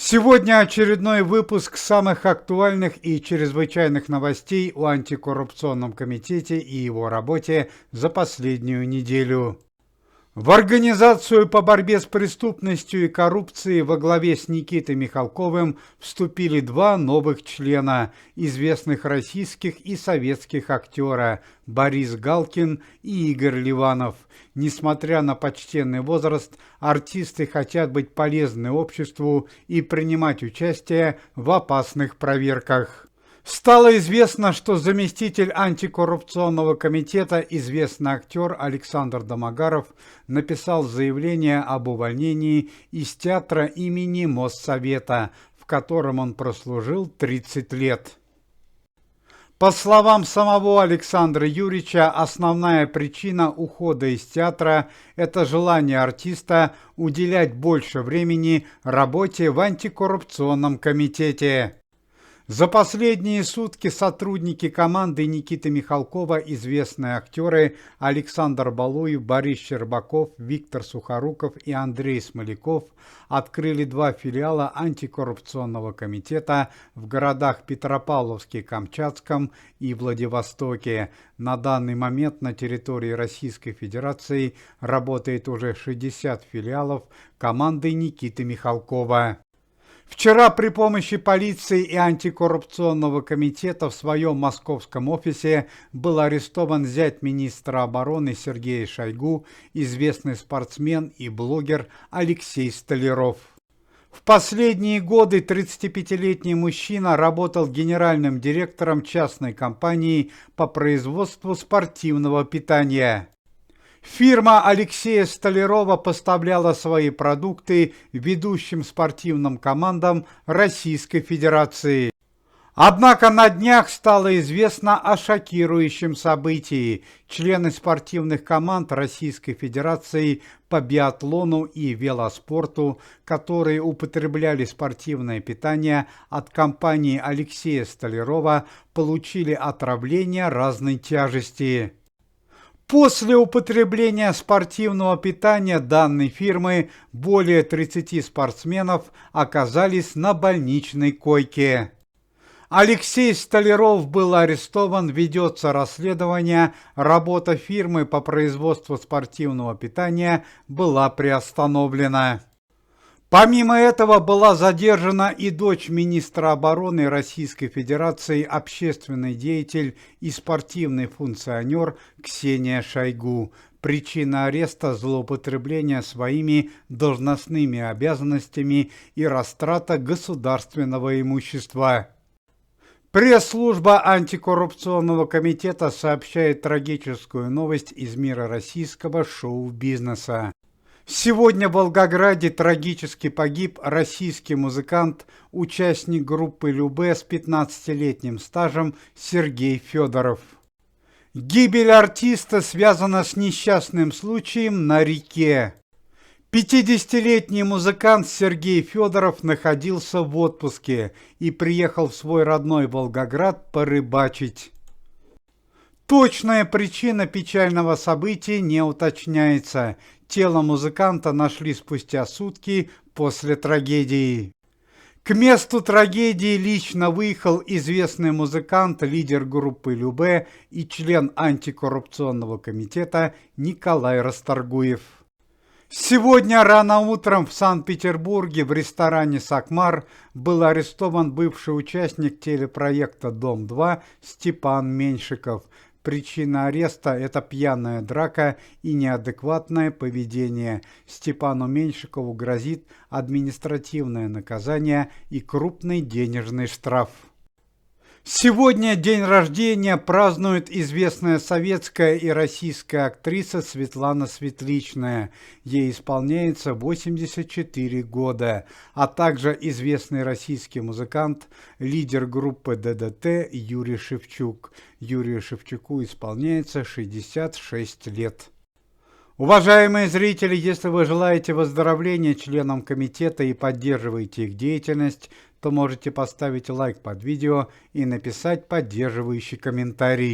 Сегодня очередной выпуск самых актуальных и чрезвычайных новостей о антикоррупционном комитете и его работе за последнюю неделю. В Организацию по борьбе с преступностью и коррупцией во главе с Никитой Михалковым вступили два новых члена, известных российских и советских актера Борис Галкин и Игорь Ливанов. Несмотря на почтенный возраст, артисты хотят быть полезны обществу и принимать участие в опасных проверках. Стало известно, что заместитель антикоррупционного комитета, известный актер Александр Домогаров, написал заявление об увольнении из театра имени Моссовета, в котором он прослужил 30 лет. По словам самого Александра Юрьевича, основная причина ухода из театра – это желание артиста уделять больше времени работе в антикоррупционном комитете. За последние сутки сотрудники команды Никиты Михалкова, известные актеры Александр Балуев, Борис Щербаков, Виктор Сухоруков и Андрей Смоляков открыли два филиала антикоррупционного комитета в городах Петропавловске-Камчатском и Владивостоке. На данный момент на территории Российской Федерации работает уже 60 филиалов команды Никиты Михалкова. Вчера при помощи полиции и антикоррупционного комитета в своем московском офисе был арестован зять министра обороны Сергея Шойгу, известный спортсмен и блогер Алексей Столяров. В последние годы 35-летний мужчина работал генеральным директором частной компании по производству спортивного питания. Фирма Алексея Столярова поставляла свои продукты ведущим спортивным командам Российской Федерации. Однако на днях стало известно о шокирующем событии. Члены спортивных команд Российской Федерации по биатлону и велоспорту, которые употребляли спортивное питание от компании Алексея Столярова, получили отравление разной тяжести. После употребления спортивного питания данной фирмы более 30 спортсменов оказались на больничной койке. Алексей Столяров был арестован, ведется расследование, работа фирмы по производству спортивного питания была приостановлена. Помимо этого была задержана и дочь министра обороны Российской Федерации, общественный деятель и спортивный функционер Ксения Шойгу. Причина ареста – злоупотребление своими должностными обязанностями и растрата государственного имущества. Пресс-служба антикоррупционного комитета сообщает трагическую новость из мира российского шоу-бизнеса. Сегодня в Волгограде трагически погиб российский музыкант, участник группы Любэ с 15-летним стажем Сергей Федоров. Гибель артиста связана с несчастным случаем на реке. 50-летний музыкант Сергей Федоров находился в отпуске и приехал в свой родной Волгоград порыбачить. Точная причина печального события не уточняется. Тело музыканта нашли спустя сутки после трагедии. К месту трагедии лично выехал известный музыкант, лидер группы Любэ и член антикоррупционного комитета Николай Расторгуев. Сегодня рано утром в Санкт-Петербурге в ресторане «Сакмар» был арестован бывший участник телепроекта «Дом-2» Степан Меньшиков. Причина ареста – это пьяная драка и неадекватное поведение. Степану Меньшикову грозит административное наказание и крупный денежный штраф. Сегодня день рождения празднует известная советская и российская актриса Светлана Светличная. Ей исполняется 84 года, а также известный российский музыкант, лидер группы ДДТ Юрий Шевчук. Юрию Шевчуку исполняется 66 лет. Уважаемые зрители, если вы желаете выздоровления членам комитета и поддерживаете их деятельность, то можете поставить лайк под видео и написать поддерживающий комментарий.